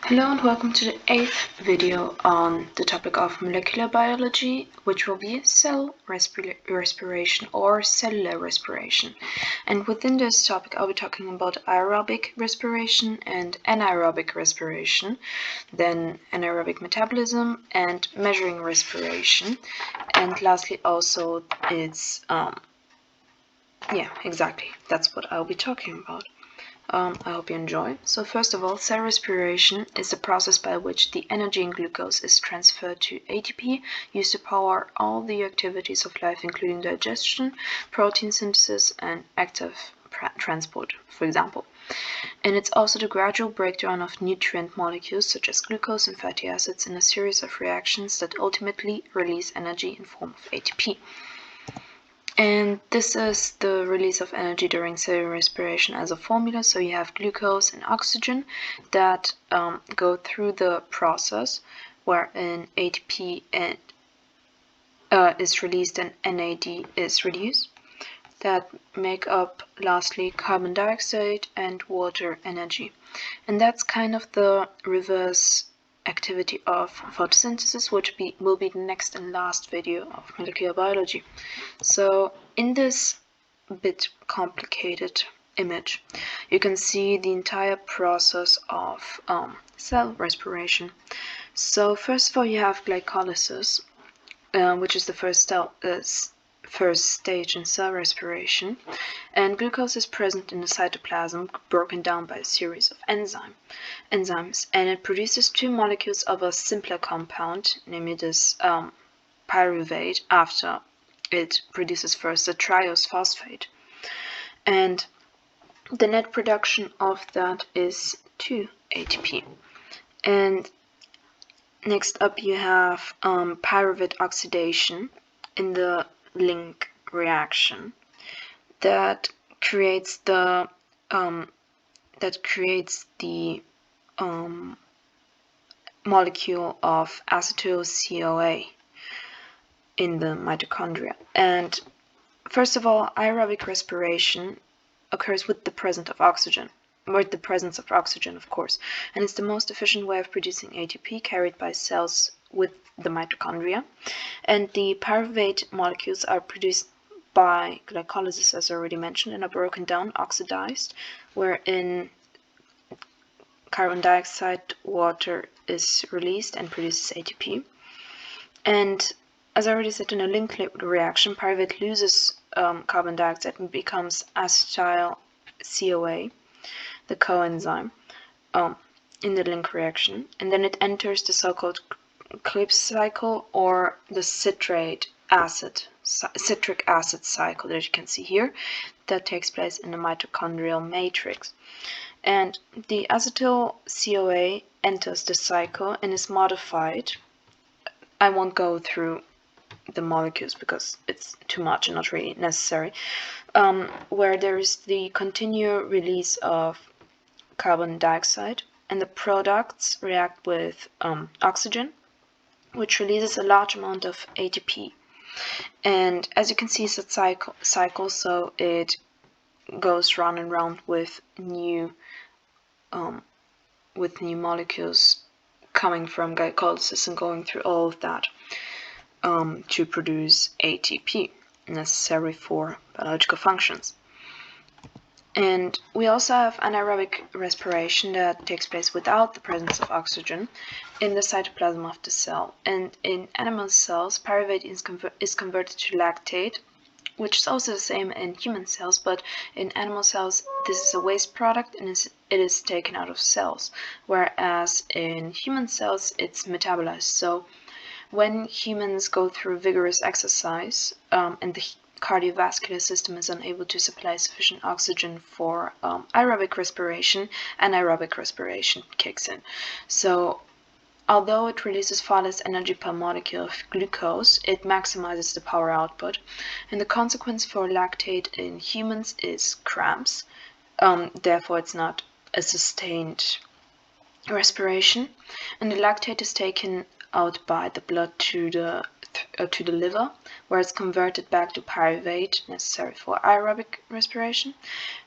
Hello and welcome to the 8th video on the topic of molecular biology, which will be cell respiration or cellular respiration. And within this topic I'll be talking about aerobic respiration and anaerobic respiration, then anaerobic metabolism and measuring respiration, and lastly also it's exactly, that's what I'll be talking about. I hope you enjoy. So first of all, cell respiration is the process by which the energy in glucose is transferred to ATP, used to power all the activities of life, including digestion, protein synthesis, and active transport, for example. And it's also the gradual breakdown of nutrient molecules such as glucose and fatty acids in a series of reactions that ultimately release energy in form of ATP. And this is the release of energy during cellular respiration as a formula. So you have glucose and oxygen that go through the process wherein ATP is released and NAD is reduced, that make up lastly carbon dioxide and water energy. And that's kind of the reverse activity of photosynthesis, which will be the next and last video of molecular biology. So in this bit complicated image, you can see the entire process of cell respiration. So first of all, you have glycolysis, which is the first stage in cell respiration, and glucose is present in the cytoplasm, broken down by a series of enzymes, and it produces two molecules of a simpler compound, namely this pyruvate, after it produces first a triose phosphate. And the net production of that is 2 ATP. And next up you have pyruvate oxidation in the link reaction that creates the molecule of acetyl-CoA in the mitochondria. And first of all, aerobic respiration occurs with the presence of oxygen, of course, and it's the most efficient way of producing ATP carried by cells with the mitochondria. And the pyruvate molecules are produced by glycolysis, as already mentioned, and are broken down, oxidized, wherein carbon dioxide, water is released and produces ATP. And as I already said, in a link reaction, pyruvate loses carbon dioxide and becomes acetyl-CoA, the coenzyme, in the link reaction, and then it enters the so-called Krebs cycle, or the citric acid cycle that you can see here, that takes place in the mitochondrial matrix. And the acetyl-CoA enters the cycle and is modified. I won't go through the molecules because it's too much and not really necessary, where there is the continual release of carbon dioxide, and the products react with oxygen, which releases a large amount of ATP. And as you can see, it's a cycle, so it goes round and round with new molecules coming from glycolysis and going through all of that to produce ATP, necessary for biological functions. And we also have anaerobic respiration that takes place without the presence of oxygen in the cytoplasm of the cell. And in animal cells, pyruvate is converted to lactate, which is also the same in human cells, but in animal cells this is a waste product and it is taken out of cells, whereas in human cells it's metabolized. So when humans go through vigorous exercise and the cardiovascular system is unable to supply sufficient oxygen for aerobic respiration, anaerobic respiration kicks in. So although it releases far less energy per molecule of glucose, it maximizes the power output, and the consequence for lactate in humans is cramps. Therefore it's not a sustained respiration, and the lactate is taken out by the blood to the to the liver, where it's converted back to pyruvate necessary for aerobic respiration.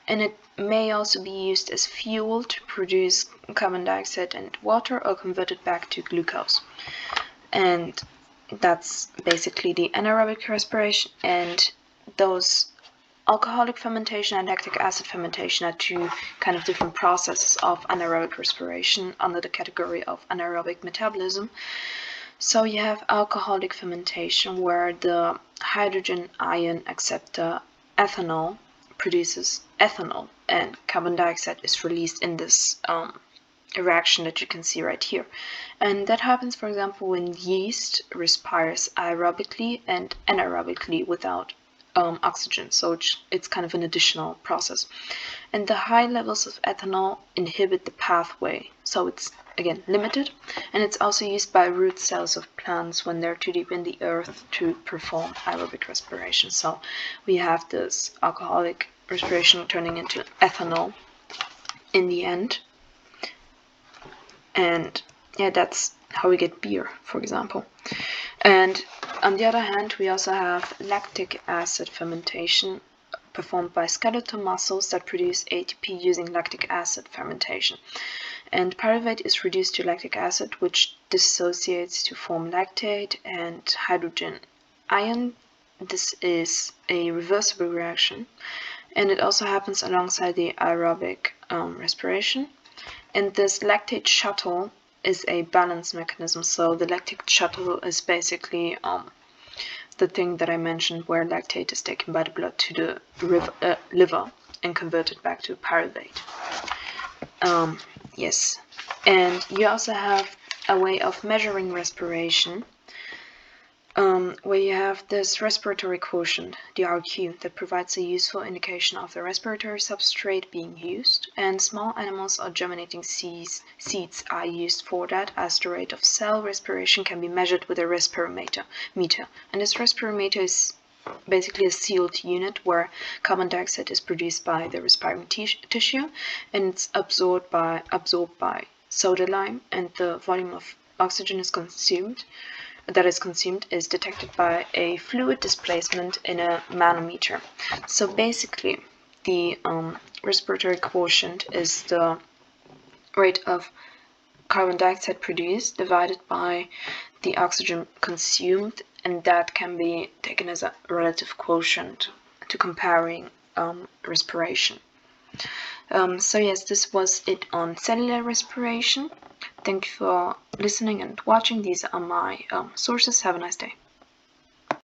And it may also be used as fuel to produce carbon dioxide and water, or converted back to glucose. And that's basically the anaerobic respiration. And those alcoholic fermentation and lactic acid fermentation are two kind of different processes of anaerobic respiration under the category of anaerobic metabolism. So you have alcoholic fermentation, where the hydrogen ion acceptor ethanol produces ethanol, and carbon dioxide is released in this reaction that you can see right here. And that happens, for example, when yeast respires aerobically and anaerobically without oxygen, so it's kind of an additional process. And the high levels of ethanol inhibit the pathway, so it's again limited, and it's also used by root cells of plants when they're too deep in the earth to perform aerobic respiration. So we have this alcoholic respiration turning into ethanol in the end, and yeah, that's how we get beer, for example. And on the other hand, we also have lactic acid fermentation performed by skeletal muscles that produce ATP using lactic acid fermentation. And pyruvate is reduced to lactic acid, which dissociates to form lactate and hydrogen ion. This is a reversible reaction, and it also happens alongside the aerobic respiration. And this lactate shuttle is a balance mechanism. So the lactate shuttle is basically the thing that I mentioned, where lactate is taken by the blood to the liver and converted back to pyruvate. Yes, and you also have a way of measuring respiration, where you have this respiratory quotient, the RQ, that provides a useful indication of the respiratory substrate being used, and small animals or germinating seeds are used for that, as the rate of cell respiration can be measured with a respirometer. And this respirometer is basically a sealed unit where carbon dioxide is produced by the respiring tissue, and it's absorbed by soda lime, and the volume of oxygen is consumed is detected by a fluid displacement in a manometer. So basically, the respiratory quotient is the rate of carbon dioxide produced divided by the oxygen consumed, and that can be taken as a relative quotient to comparing respiration. So yes, this was it on cellular respiration. Thank you for listening and watching. These are my sources. Have a nice day.